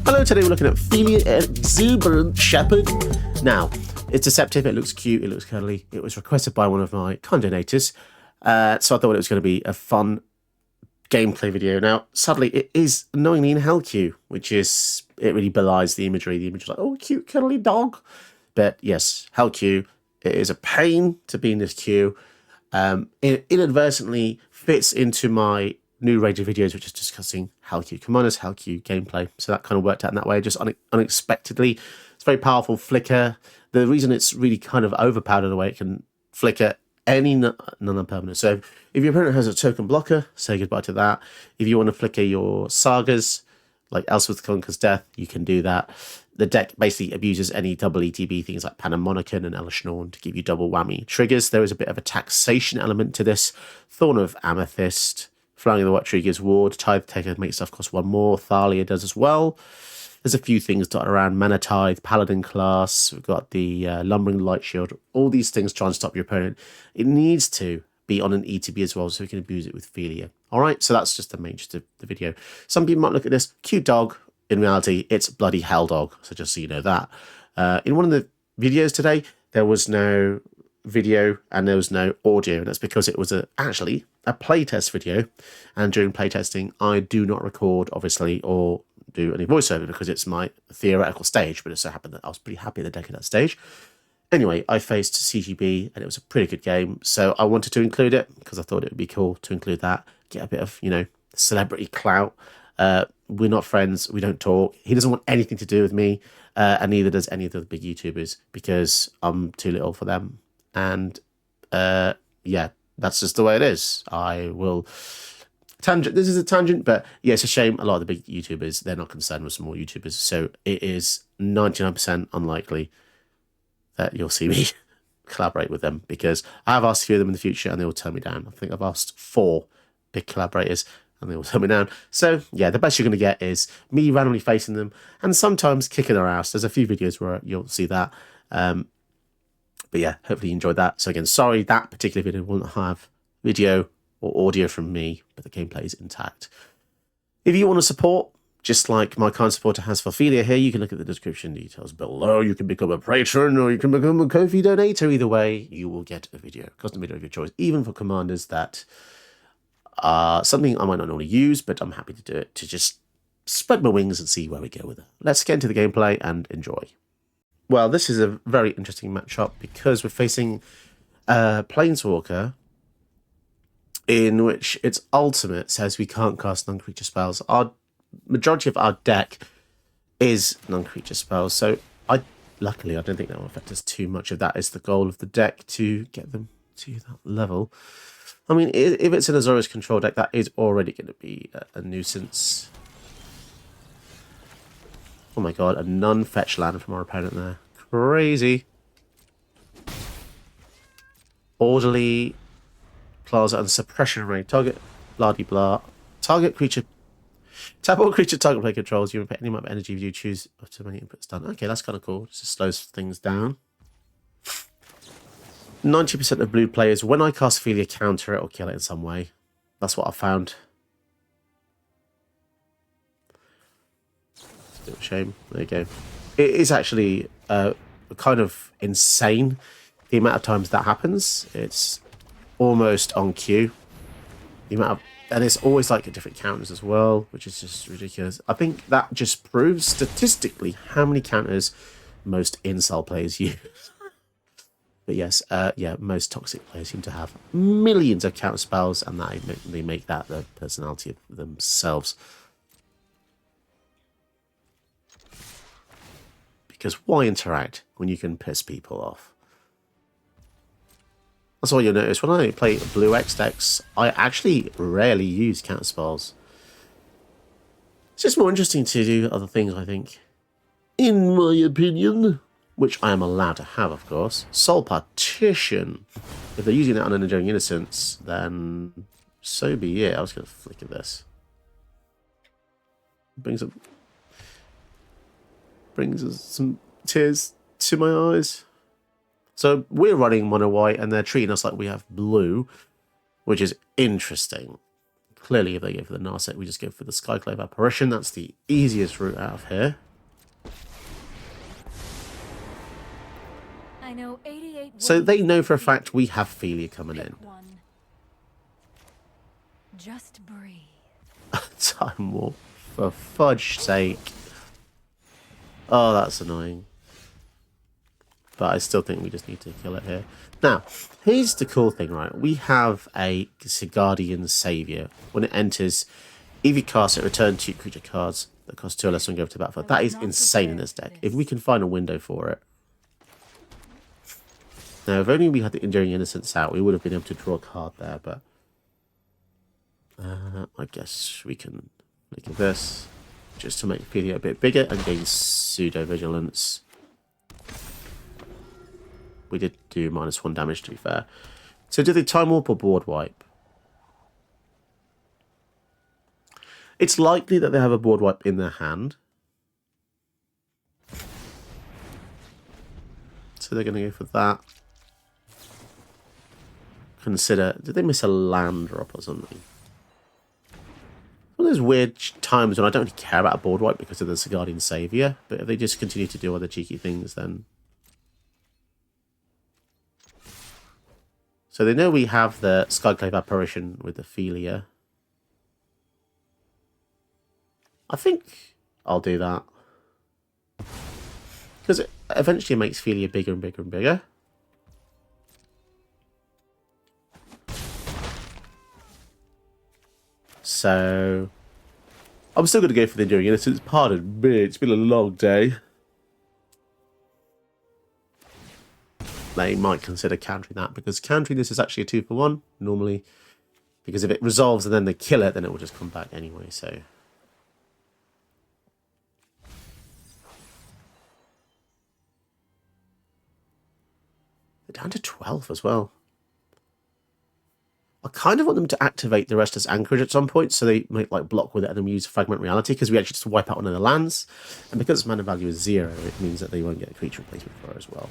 Hello, today we're looking at Phelia Exhuberant Shepherd. Now, it's deceptive, it looks cute, it looks cuddly. It was requested by one of my kind donators, so I thought it was going to be a fun gameplay video. Now, sadly, it is annoyingly in hell queue, which is, it really belies the imagery. The image is like, oh, cute, cuddly dog. But yes, hell queue, it is a pain to be in this queue. It inadvertently fits into my new range of videos, which is discussing hell queue commanders, hell queue gameplay. So that kind of worked out in that way, just unexpectedly. It's very powerful flicker. The reason it's really kind of overpowered in the way it can flicker any non-permanent. So if your opponent has a token blocker, say goodbye to that. If you want to flicker your sagas, like Elswith Conquer's Death, you can do that. The deck basically abuses any double ETB things like Panamonican and Elishnorn to give you double whammy triggers. There is a bit of a taxation element to this. Thorn of Amethyst, Flying of the What triggers Ward, Tithe Taker makes stuff cost one more. Thalia does as well. There's a few things dotted around. Mana Tithe, Paladin class. We've got the Lumbering Light Shield. All these things try and stop your opponent. It needs to be on an ETB as well, so we can abuse it with Felia. All right, so that's just the main gist of the video. Some people might look at this cute dog. In reality, it's bloody hell dog. So just so you know that. In one of the videos today, there was no video and there was no audio. And that's because it was actually a playtest video. And during playtesting, I do not record, obviously, or do any voiceover because it's my theoretical stage. But it so happened that I was pretty happy at the deck at that stage. Anyway, I faced CGB and it was a pretty good game. So I wanted to include it because I thought it would be cool to include that. Get a bit of, celebrity clout. We're not friends. We don't talk. He doesn't want anything to do with me. And neither does any of the big YouTubers because I'm too little for them. And yeah, that's just the way it is. I will tangent. This is a tangent, but yeah, it's a shame. A lot of the big YouTubers, they're not concerned with small YouTubers. So it is 99% unlikely that you'll see me collaborate with them because I have asked a few of them in the future and they will turn me down. I think I've asked 4 big collaborators and they will turn me down. So yeah, the best you're going to get is me randomly facing them and sometimes kicking their ass. There's a few videos where you'll see that. But yeah, hopefully you enjoyed that. So again, sorry, that particular video won't have video or audio from me, but the gameplay is intact. If you want to support, just like my kind supporter has for Felia here, you can look at the description details below. You can become a patron or you can become a Ko-fi donator. Either way, you will get a video, custom video of your choice, even for commanders that are something I might not normally use, but I'm happy to do it to just spread my wings and see where we go with it. Let's get into the gameplay and enjoy. Well, this is a very interesting matchup because we're facing a Planeswalker in which its ultimate says we can't cast non-creature spells. Our majority of our deck is non-creature spells, so luckily I don't think that will affect us too much. If that is the goal of the deck, to get them to that level. I mean, if it's an Azorius control deck, that is already going to be a nuisance. Oh my god, a non-fetch land from our opponent there. Crazy. Orderly Plaza and Suppression Ray. Target blah-de-blah. Target creature. Tap all creature target player controls. You pay any amount of energy if you choose up to many inputs done. Okay, that's kind of cool. Just slows things down. 90% of blue players, when I cast Felia, counter it or kill it in some way. That's what I found. It's a bit of a shame. There you go. It is actually kind of insane the amount of times that happens. It's almost on cue. The amount of, and it's always like different counters as well, which is just ridiculous. I think that just proves statistically how many counters most incel players use. But yes, yeah, most toxic players seem to have millions of counter spells, and they make that the personality of themselves. Because why interact when you can piss people off? That's all you'll notice. When I play blue X decks, I actually rarely use counter spells. It's just more interesting to do other things, I think. In my opinion. Which I am allowed to have, of course. Soul Partition. If they're using it on an Enduring Innocence, then so be it. I was going to flick at this. Brings us some tears to my eyes. So we're running mono white and they're treating us like we have blue, which is interesting. Clearly, if they go for the Narset, we just go for the Skyclave Apparition. That's the easiest route out of here. I know 88 So they know for a fact we have Felia coming in. one. Just breathe. Time Warp, for fudge's sake. Oh, that's annoying. But I still think we just need to kill it here. Now, here's the cool thing, right? We have a Guardian Savior. When it enters, if you cast it, return 2 creature cards that cost 2 or less and go to the battlefield. That is insane in this deck. If we can find a window for it. Now, if only we had the Enduring Innocence out, we would have been able to draw a card there, but... I guess we can look at this, just to make Felia a bit bigger and gain Pseudo-Vigilance. We did do -1 damage, to be fair. So do they Time Warp or Board Wipe? It's likely that they have a Board Wipe in their hand. So they're going to go for that. Consider, did they miss a land drop or something? One of those weird times when I don't really care about a Board Wipe because of the Guardian Savior, but if they just continue to do other cheeky things, then... So they know we have the Skyclave Apparition with the Felia. I think I'll do that. Because it eventually makes Felia bigger and bigger and bigger. So... I'm still going to go for the Enduring Innocence. Pardon me, it's been a long day. They might consider countering that, because countering this is actually a 2-for-1 normally, because if it resolves and then they kill it, then it will just come back anyway. So they're down to 12 as well. I kind of want them to activate the rest as anchorage at some point, so they might like block with it and then use Fragment Reality, because we actually just wipe out one of the lands, and because its mana value is 0, it means that they won't get a creature replacement for it as well.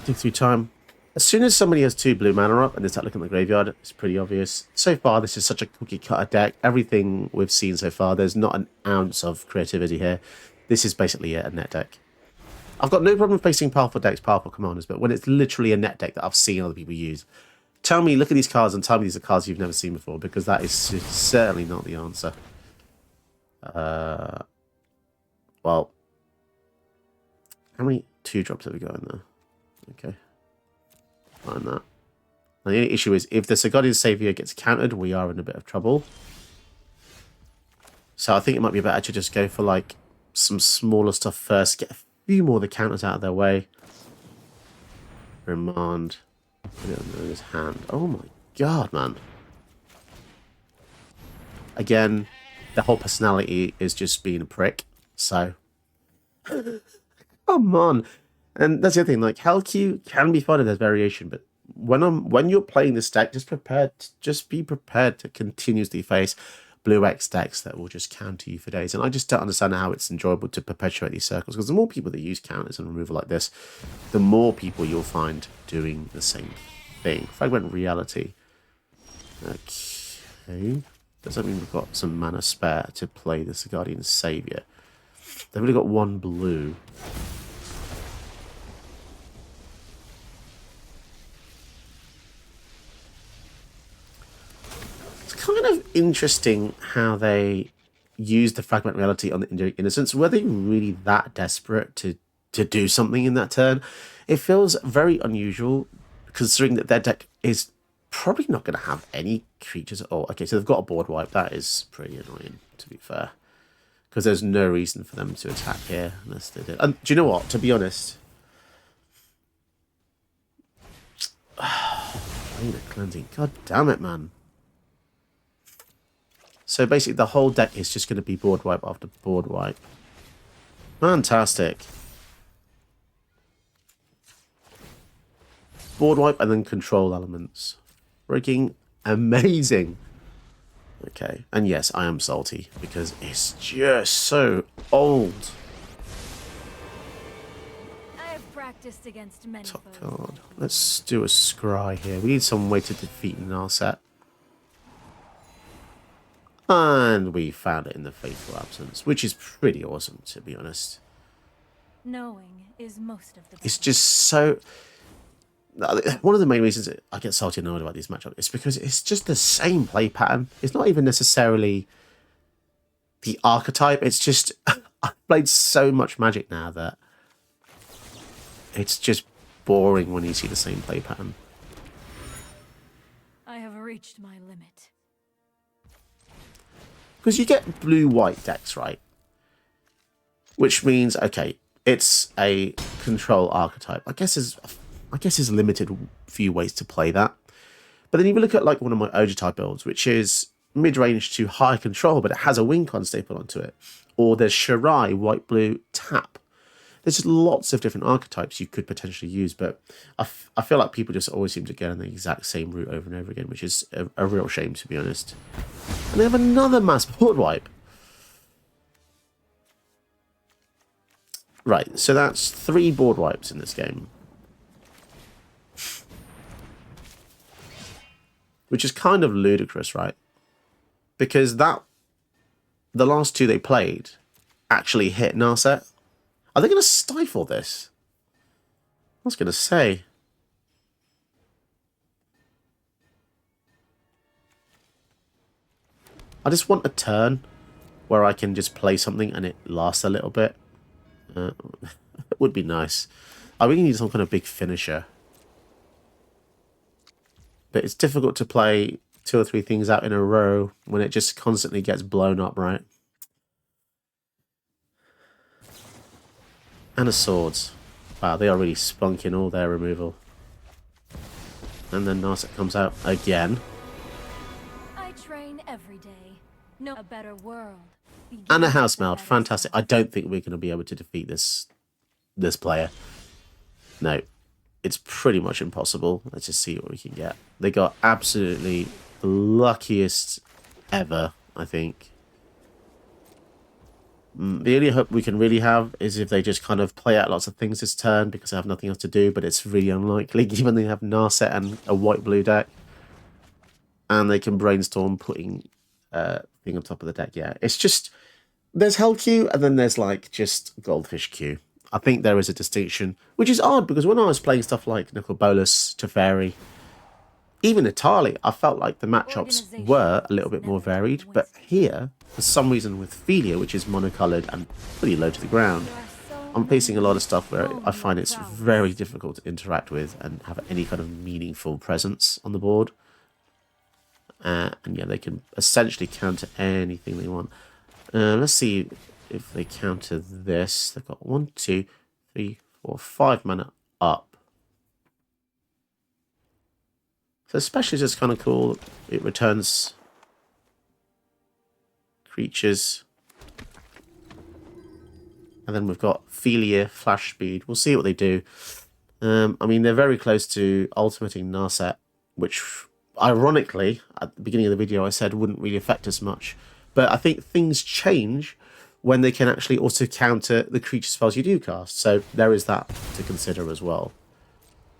Dig through time. As soon as somebody has 2 blue mana up and they start looking at the graveyard, it's pretty obvious. So far, this is such a cookie cutter deck. Everything we've seen so far, there's not an ounce of creativity here. This is basically a net deck. I've got no problem facing powerful decks, powerful commanders, but when it's literally a net deck that I've seen other people use, tell me, look at these cards and tell me these are cards you've never seen before, because that is certainly not the answer. Well, how many 2-drops have we got in there? Okay. Find that. And the only issue is, if the Guardian Savior gets countered, we are in a bit of trouble. So I think it might be better to just go for like some smaller stuff first, get a few more of the counters out of their way. Remand. Put it under his hand. Oh my god, man. Again, the whole personality is just being a prick. So, come on. And that's the other thing, like, Hellq can be fun and there's variation, but when you're playing this deck, just be prepared to continuously face blue X decks that will just counter you for days. And I just don't understand how it's enjoyable to perpetuate these circles, because the more people that use counters and removal like this, the more people you'll find doing the same thing. Fragment Reality. Okay. Does that mean we've got some mana spare to play this Guardian Savior? They've only got 1 blue. Kind of interesting how they used the Fragment Reality on the Enduring Innocence. Were they really that desperate to do something in that turn? It feels very unusual, considering that their deck is probably not going to have any creatures at all. Okay, so they've got a Board Wipe. That is pretty annoying, to be fair, because there's no reason for them to attack here unless they did. And do you know what? To be honest, Cleansing. God damn it, man. So basically, the whole deck is just going to be Board Wipe after Board Wipe. Fantastic. Board Wipe and then control elements. Freaking amazing. Okay, and yes, I am salty because it's just so old. I have practiced against many Top foes. card. Let's do a scry here. We need some way to defeat Narset. And we found it in the Faithful Absence, which is pretty awesome, to be honest. Knowing is most of the It's battle. just so... One of the main reasons I get salty and annoyed about these matchups is because it's just the same play pattern. It's not even necessarily the archetype. It's just... I've played so much Magic now that it's just boring when you see the same play pattern. I have reached my limit. Because you get blue-white decks, right? Which means, okay, it's a control archetype. I guess there's limited few ways to play that. But then you look at like one of my Ogre type builds, which is mid-range to high control, but it has a win con staple onto it. Or there's Shirai, white-blue, tap. There's just lots of different archetypes you could potentially use, but I feel like people just always seem to get on the exact same route over and over again, which is a real shame, to be honest. And they have another mass board wipe. Right, so that's 3 board wipes in this game. Which is kind of ludicrous, right? Because the last 2 they played actually hit Narset. Are they going to stifle this? I was going to say. I just want a turn where I can just play something and it lasts a little bit. It would be nice. I really need some kind of big finisher. But it's difficult to play 2 or 3 things out in a row when it just constantly gets blown up, right? And a swords. Wow, they are really spunking all their removal. And then Narset comes out again. I train every day. No, a better world. And a house meld. Fantastic. I don't think we're going to be able to defeat this player. No. It's pretty much impossible. Let's just see what we can get. They got absolutely the luckiest ever, I think. The only hope we can really have is if they just kind of play out lots of things this turn because they have nothing else to do, but it's really unlikely given they have Narset and a white-blue deck. And they can brainstorm putting thing on top of the deck. Yeah, it's just... There's Hell Q and then there's like just Goldfish Q. I think there is a distinction, which is odd because when I was playing stuff like Nicol Bolas, Teferi, even Itali, I felt like the matchups were a little bit more varied. But here, for some reason with Felia, which is monocolored and pretty low to the ground, I'm facing a lot of stuff where I find it's very difficult to interact with and have any kind of meaningful presence on the board. And yeah, they can essentially counter anything they want. Let's see if they counter this. They've got 1, 2, 3, 4, 5 mana up. So especially just kind of cool. It returns creatures. And then we've got Felia, Flash Speed. We'll see what they do. I mean, they're very close to ultimating Narset, which, ironically, at the beginning of the video I said wouldn't really affect us much. But I think things change when they can actually also counter the creature spells you do cast. So there is that to consider as well.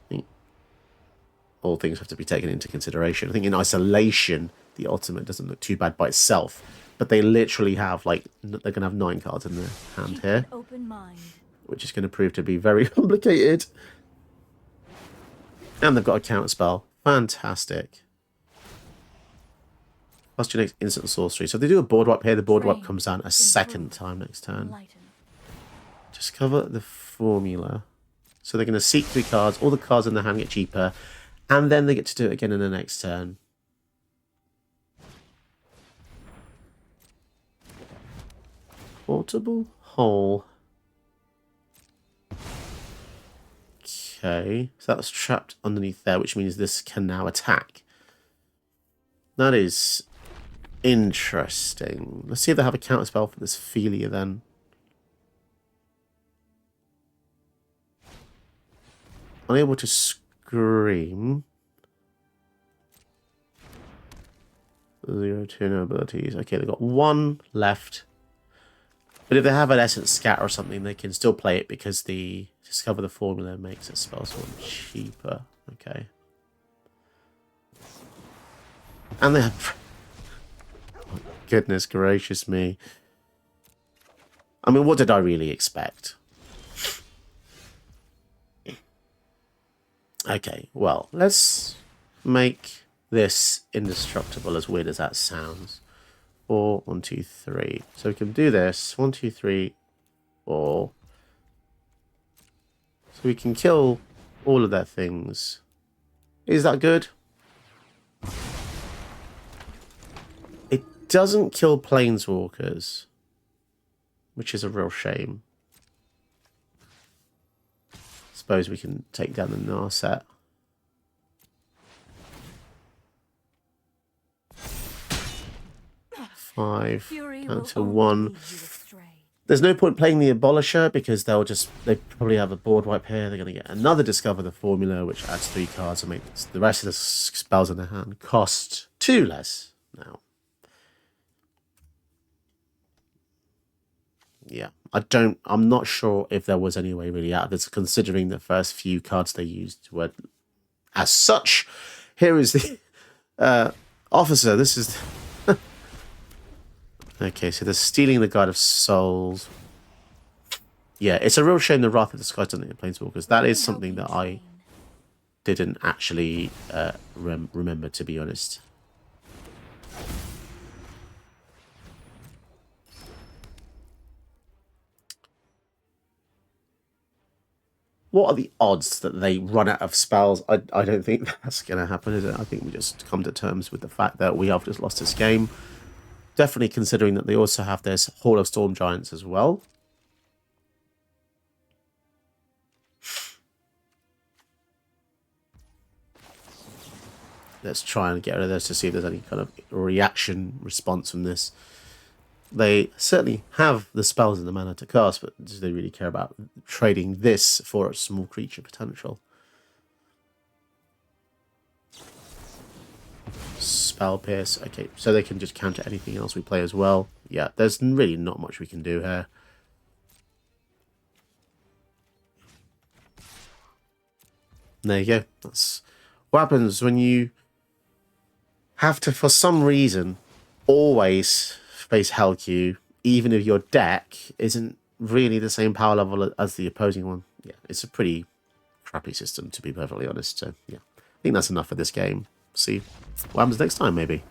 I think all things have to be taken into consideration. I think in isolation, the ultimate doesn't look too bad by itself. But they literally have, like, they're going to have 9 cards in their hand here. Which is going to prove to be very complicated. And they've got a counter spell. Fantastic. Plus your next instant sorcery. So if they do a board wipe here, the board wipe comes down a second time next turn. Just cover the formula. So they're going to seek 3 cards. All the cards in their hand get cheaper. And then they get to do it again in the next turn. Portable hole. Okay. So that was trapped underneath there, which means this can now attack. That is... interesting. Let's see if they have a counterspell for this Felia then. Unable to scream. 0, 2 no abilities. Okay, they've got 1 left. But if they have an Essence Scat or something, they can still play it because the Discover the Formula makes a spell sword cheaper. Okay. And they have... Oh, goodness gracious me. I mean, what did I really expect? Okay, well, let's make this indestructible, as weird as that sounds. 4, 1, 2, 3. So we can do this. 1, 2, 3, 4. So we can kill all of their things. Is that good? It doesn't kill planeswalkers, which is a real shame. Suppose we can take down the Narset. Five down to 1. There's no point playing the Abolisher because they probably have a board wipe here. They're going to get another Discover the Formula, which adds 3 cards and makes the rest of the spells in their hand cost 2 less now. Yeah, I'm not sure if there was any way really out of this, considering the first few cards they used were as such. Here is the Officer. This is... Okay, so they're stealing the Guide of Souls. Yeah, it's a real shame the Wrath of the Skies doesn't hit Planeswalkers. That is something that I didn't actually remember, to be honest. What are the odds that they run out of spells? I don't think that's going to happen, is it? I think we just come to terms with the fact that we have just lost this game. Definitely considering that they also have this Hall of Storm Giants as well. Let's try and get rid of this to see if there's any kind of reaction response from this. They certainly have the spells and the mana to cast, but do they really care about trading this for a small creature potential? Spell Pierce. Okay, so they can just counter anything else we play as well. Yeah, there's really not much we can do here. There you go. That's what happens when you have to, for some reason, always face Hellq, even if your deck isn't really the same power level as the opposing one. Yeah, it's a pretty crappy system, to be perfectly honest. So, yeah, I think that's enough for this game. See what happens next time, maybe.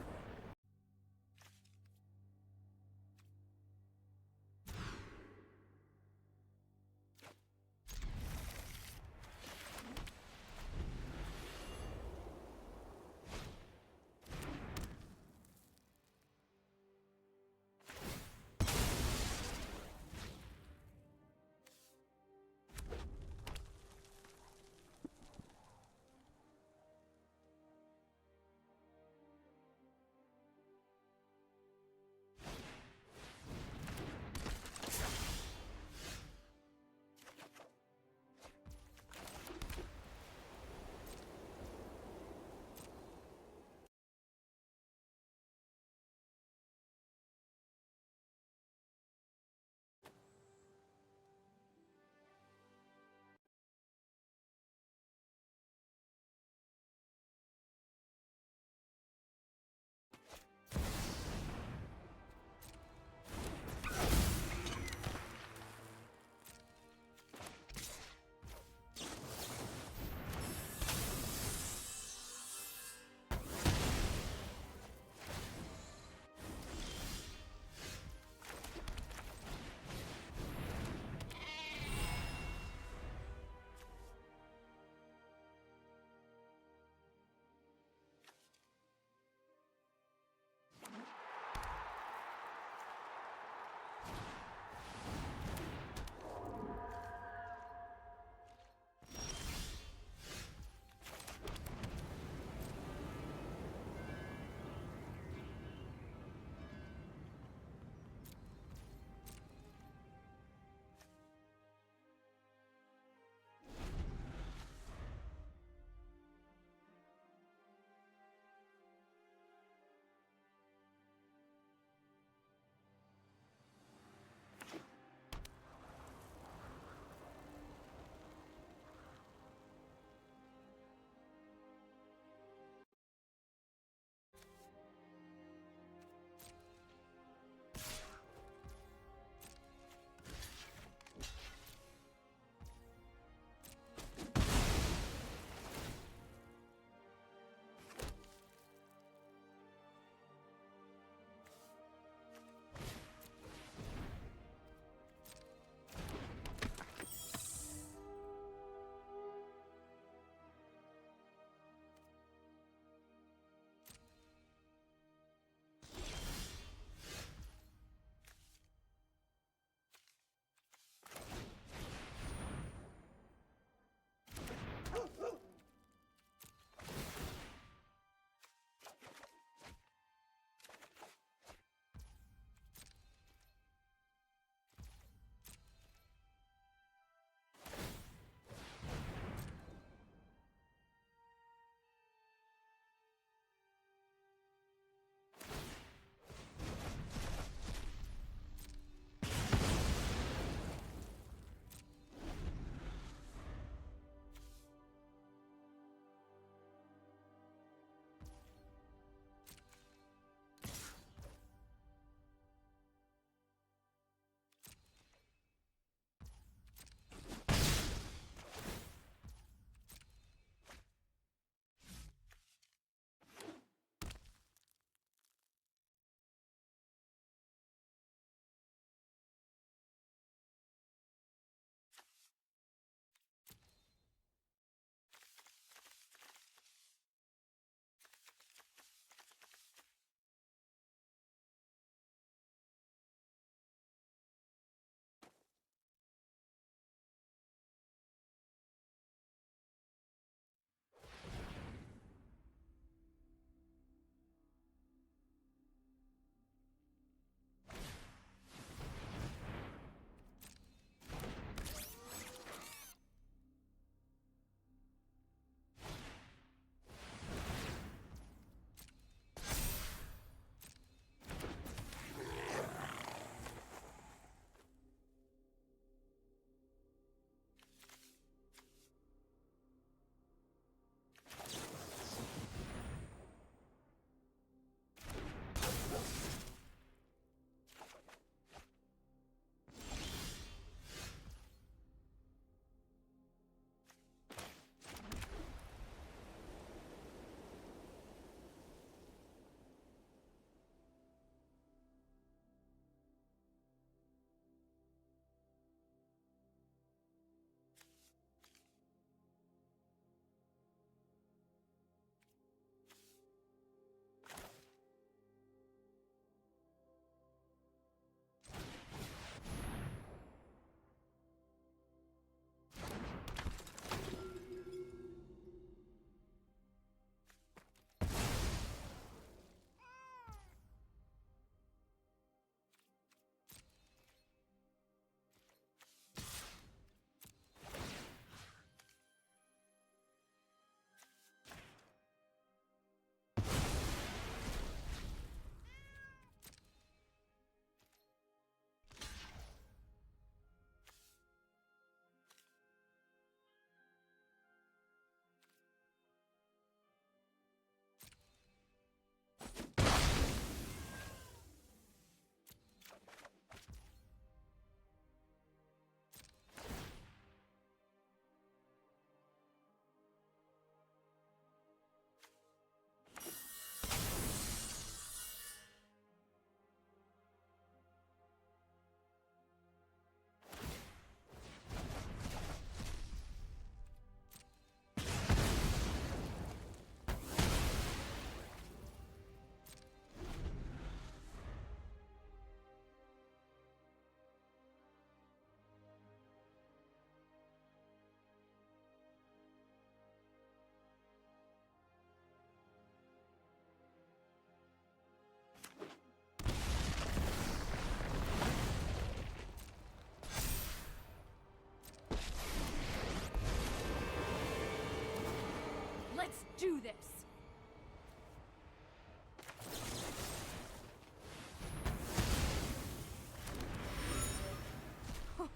do this!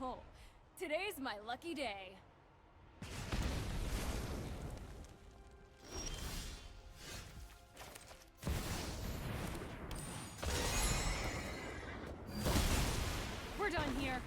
Oh, today's my lucky day. We're done here.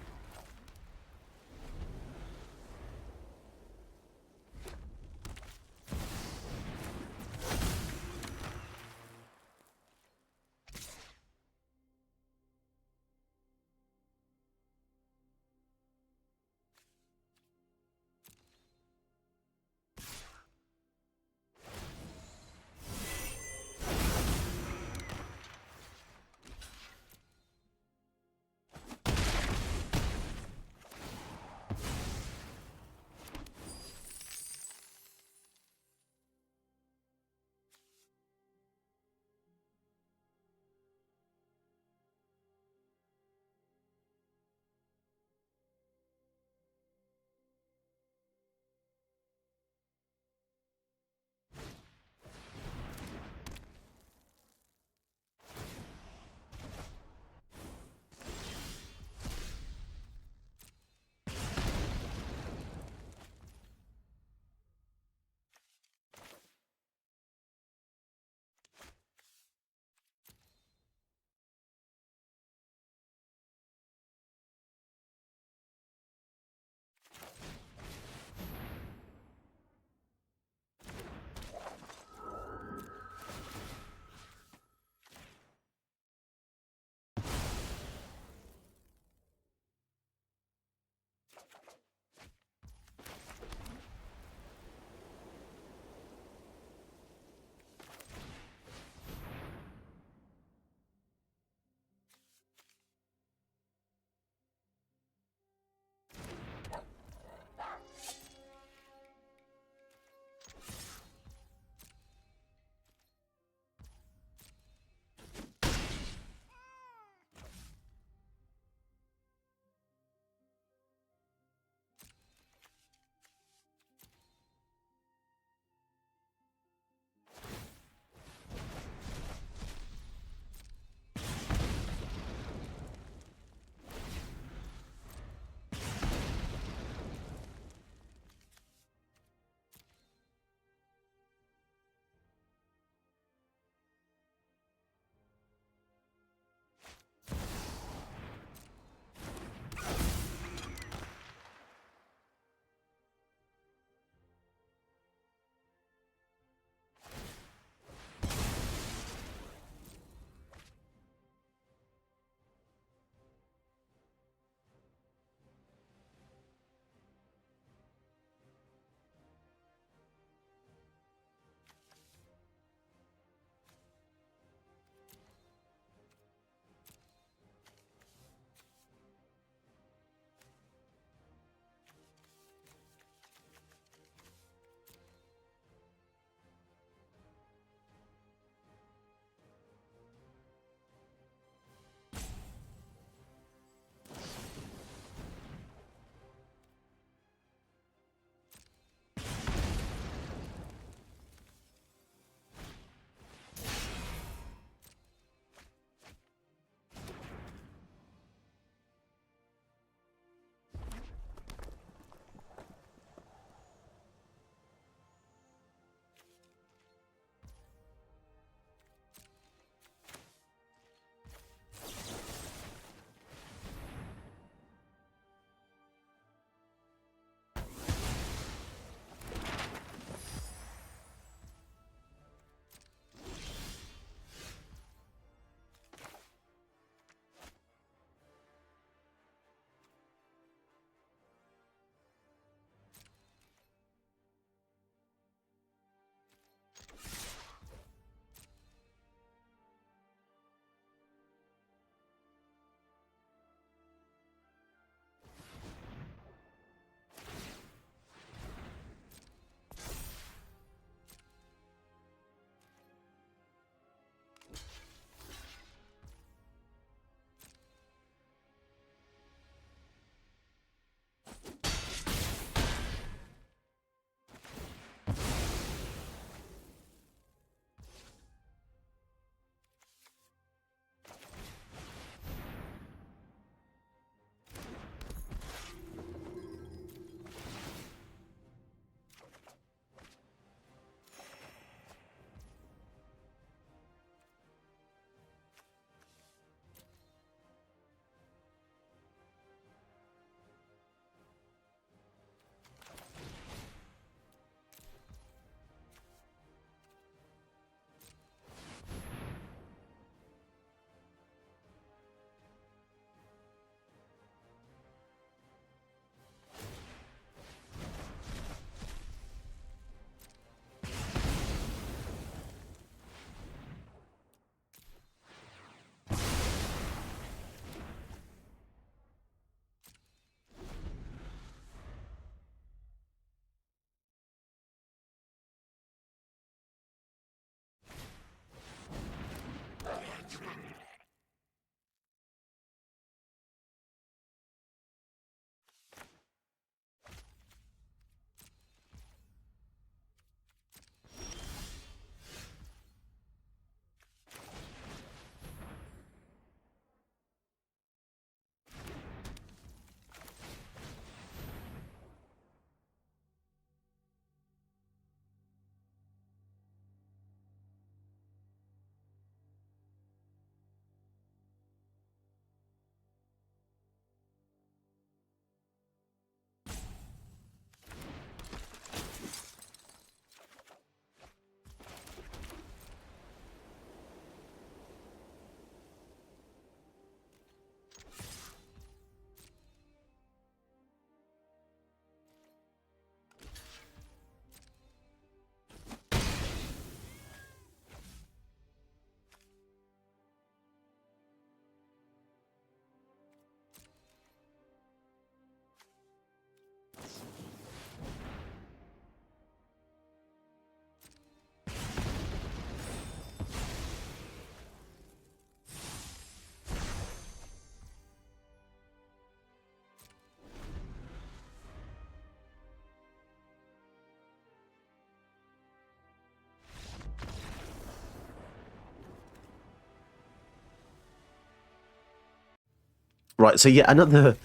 Right, so yeah, another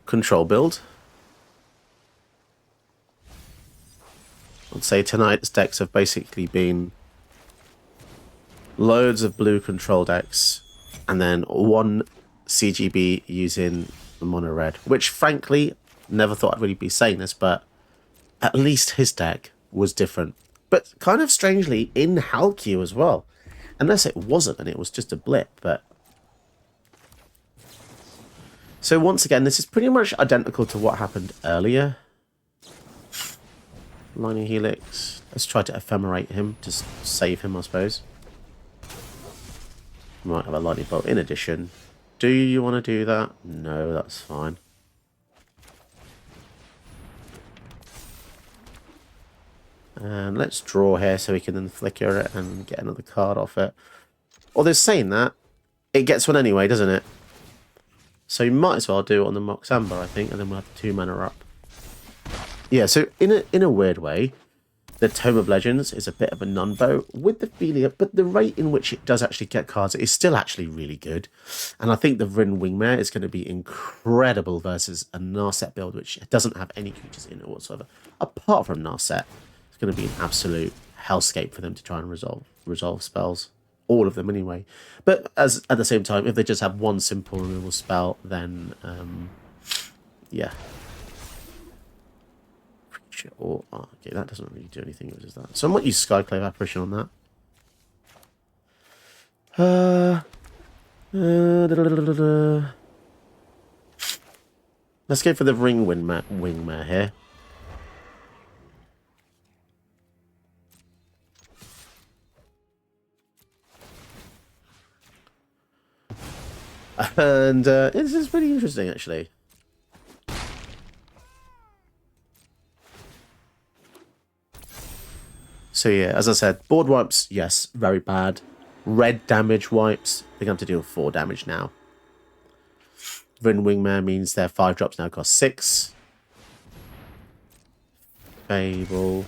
control build. I'd say tonight's decks have basically been loads of blue control decks and then one CGB using the mono red, which frankly, never thought I'd really be saying this, but at least his deck was different. But kind of strangely in Halq as well. Unless it wasn't and it was just a blip, but... So once again, this is pretty much identical to what happened earlier. Lightning Helix. Let's try to ephemerate him to save him, I suppose. Might have a lightning bolt in addition. Do you want to do that? No, that's fine. And let's draw here so we can then flicker it and get another card off it. Although saying that, it gets one anyway, doesn't it? So you might as well do it on the Mox Amber, I think, and then we'll have 2 mana up. Yeah, so in a weird way, the Tome of Legends is a bit of a nunbo with the Felia, but the rate in which it does actually get cards is still actually really good. And I think the Vryn Wingmare is going to be incredible versus a Narset build, which doesn't have any creatures in it whatsoever. Apart from Narset, it's going to be an absolute hellscape for them to try and resolve spells. All of them anyway. But at the same time, if they just have one simple removal spell, then yeah. Or okay, that doesn't really do anything. It was just that. So I might use Skyclave Apparition on that. Let's go for the Ring Wingmare here. And this is pretty interesting, actually. So yeah, as I said, board wipes, yes, very bad. Red damage wipes, they're going to have to deal 4 damage now. Vryn Wingmare means their 5 drops now cost 6. Fable.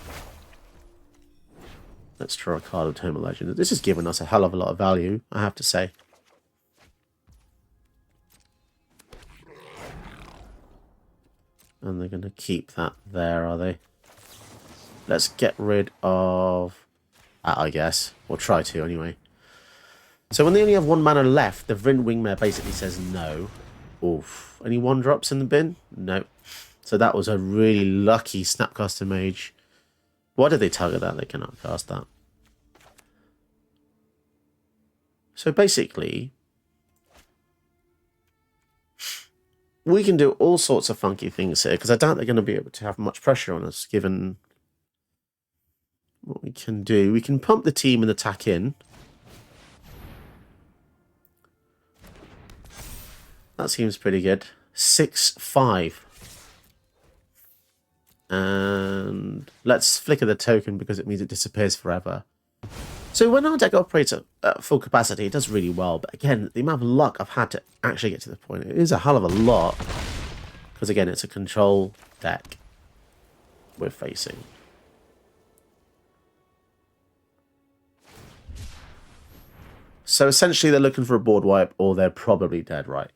Let's draw a card of Tome of Legends. This has given us a hell of a lot of value, I have to say. And they're going to keep that there, are they? Let's get rid of that, I guess. Or try to, anyway. So when they only have 1 mana left, the Vryn Wingmare basically says no. Oof. Any 1-drops in the bin? No. So that was a really lucky Snapcaster Mage. Why did they target that? They cannot cast that. So basically, we can do all sorts of funky things here, because I doubt they're going to be able to have much pressure on us, given what we can do. We can pump the team and attack in. That seems pretty good. 6-5. And let's flicker the token because it means it disappears forever. So when our deck operates at full capacity, it does really well. But again, the amount of luck I've had to actually get to the point, it is a hell of a lot. Because again, it's a control deck we're facing. So essentially they're looking for a board wipe, or they're probably dead, right?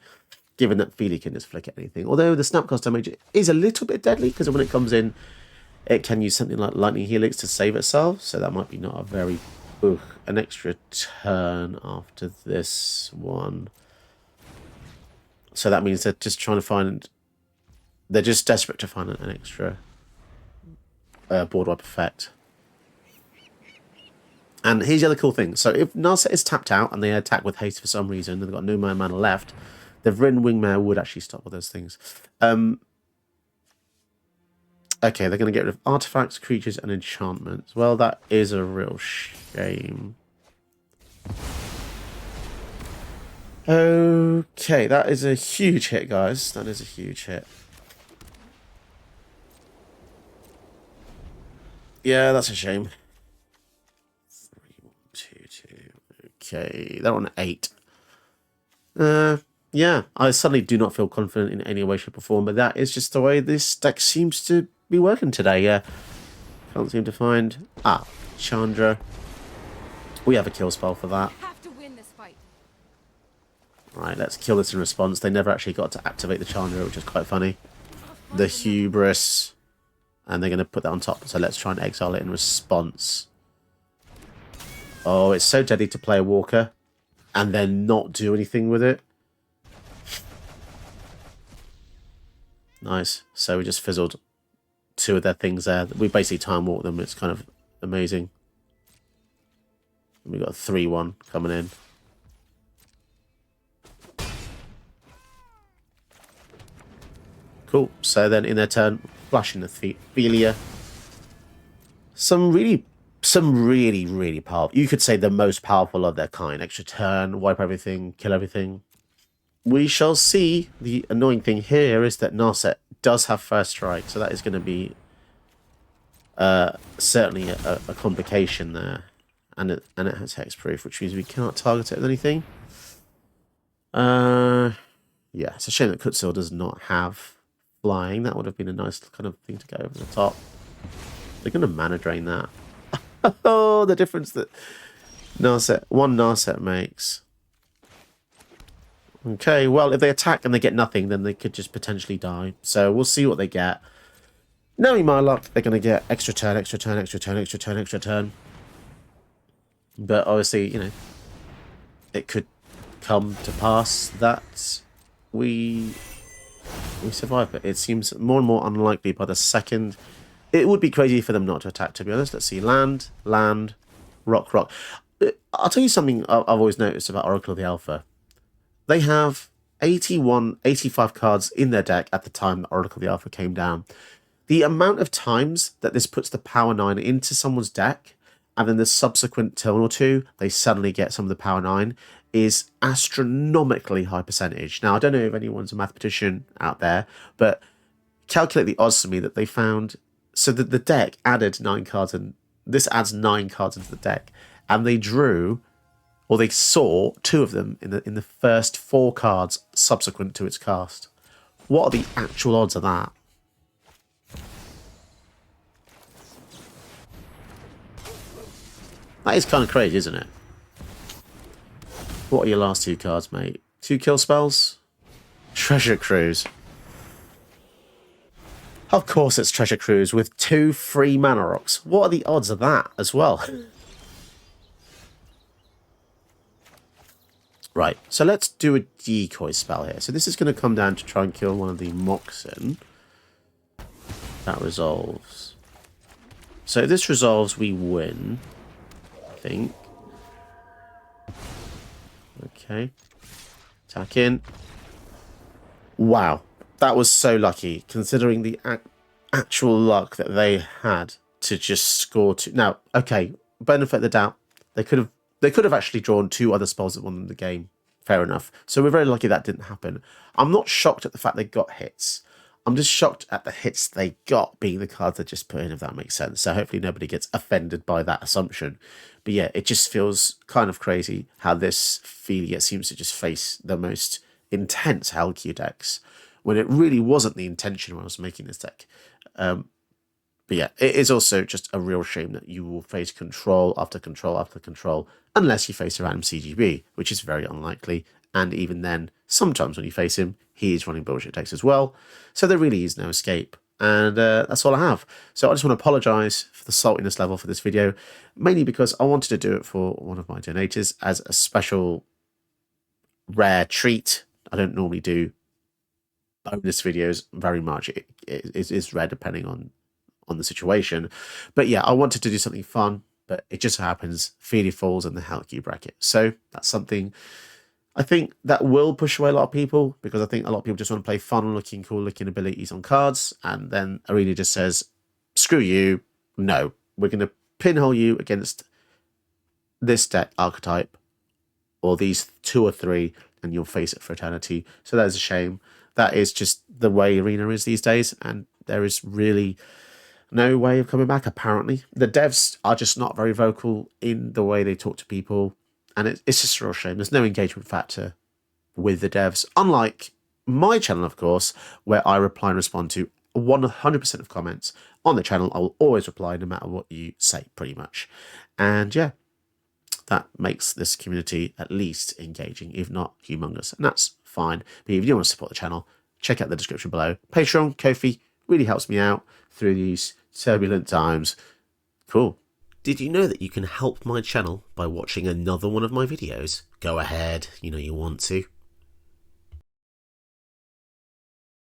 Given that Felia can just flicker anything. Although the Snapcaster Mage is a little bit deadly, because when it comes in, it can use something like Lightning Helix to save itself. So that might be not a very... an extra turn after this one. So that means they're just trying to find... They're just desperate to find an extra board wipe effect. And here's the other cool thing. So if Narset is tapped out and they attack with haste for some reason, and they've got no more mana left, the Vryn Wingmare would actually stop all those things. Okay, they're going to get rid of artifacts, creatures, and enchantments. Well, that is a real shame. Okay, that is a huge hit, guys. That is a huge hit. Yeah, that's a shame. 3, 1, 2, 2. Okay, they're on 8. Yeah, I suddenly do not feel confident in any way, shape, or form, but that is just the way this deck seems to be working today. Yeah, can't seem to find... Chandra. We have a kill spell for that. Have to win this fight. Right, let's kill this in response. They never actually got to activate the Chandra, which is quite funny. The Hubris. And they're going to put that on top. So let's try and exile it in response. Oh, it's so deadly to play a Walker and then not do anything with it. Nice. So we just fizzled 2 of their things there. We basically time walked them. It's kind of amazing. We got a 3-1 coming in. Cool. So then in their turn, flashing the Felia. Some really, really powerful. You could say the most powerful of their kind. Extra turn, wipe everything, kill everything. We shall see. The annoying thing here is that Narset does have first strike, so that is going to be certainly a complication there. And it has hexproof, which means we cannot target it with anything. Yeah, it's a shame that Kutsil does not have flying. That would have been a nice kind of thing to go over the top. They're going to mana drain that. Oh, the difference that one Narset makes. Okay, well, if they attack and they get nothing, then they could just potentially die. So we'll see what they get. Knowing my luck, they're going to get extra turn, extra turn, extra turn, extra turn, extra turn. But obviously, you know, it could come to pass that we survive. But it seems more and more unlikely by the second. It would be crazy for them not to attack, to be honest. Let's see. Land, rock, rock. I'll tell you something I've always noticed about Oracle of the Alpha. They have 85 cards in their deck at the time that Oracle of the Alpha came down. The amount of times that this puts the Power 9 into someone's deck, and then the subsequent turn or two, they suddenly get some of the Power 9, is astronomically high percentage. Now, I don't know if anyone's a mathematician out there, but calculate the odds for me that they found. So that the deck added 9 cards, and this adds 9 cards into the deck, and they drew, or they saw 2 of them in the first 4 cards subsequent to its cast. What are the actual odds of that? That is kind of crazy, isn't it? What are your last 2 cards, mate? 2 kill spells? Treasure Cruise. Of course it's Treasure Cruise with 2 free mana rocks. What are the odds of that as well? Right, so let's do a decoy spell here. So this is going to come down to try and kill one of the Moxen. That resolves. So if this resolves, we win. I think. Okay. Attack in. Wow. That was so lucky, considering the actual luck that they had to just score 2. Now, okay, benefit of the doubt. They could have actually drawn 2 other spells that won the game. Fair enough. So we're very lucky that didn't happen. I'm not shocked at the fact they got hits. I'm just shocked at the hits they got being the cards they just put in, if that makes sense. So hopefully nobody gets offended by that assumption. But yeah, it just feels kind of crazy how this Felia seems to just face the most intense Hellq decks, when it really wasn't the intention when I was making this deck. But yeah, it is also just a real shame that you will face control after control after control, unless you face a random CGB, which is very unlikely. And even then, sometimes when you face him, he is running bullshit decks as well. So there really is no escape. And that's all I have. So I just want to apologise for the saltiness level for this video, mainly because I wanted to do it for one of my donators as a special rare treat. I don't normally do bonus videos very much. It is rare depending on the situation. But yeah, I wanted to do something fun, but it just happens Felia falls in the Hellq bracket. So that's something I think that will push away a lot of people, because I think a lot of people just want to play fun looking, cool looking abilities on cards, and then Arena just says, screw you, no, we're going to pinhole you against this deck archetype, or these 2 or 3, and you'll face it for eternity. So that is a shame. That is just the way Arena is these days, and there is really no way of coming back, apparently. The devs are just not very vocal in the way they talk to people, and it's just a real shame. There's no engagement factor with the devs, unlike my channel, of course, where I reply and respond to 100% of comments on the channel. I will always reply no matter what you say, pretty much. And yeah, that makes this community at least engaging, if not humongous. And that's fine. But if you want to support the channel, check out the description below. Patreon, Ko-fi, really helps me out through these turbulent times. Cool. Did you know that you can help my channel by watching another one of my videos? Go ahead, you know you want to.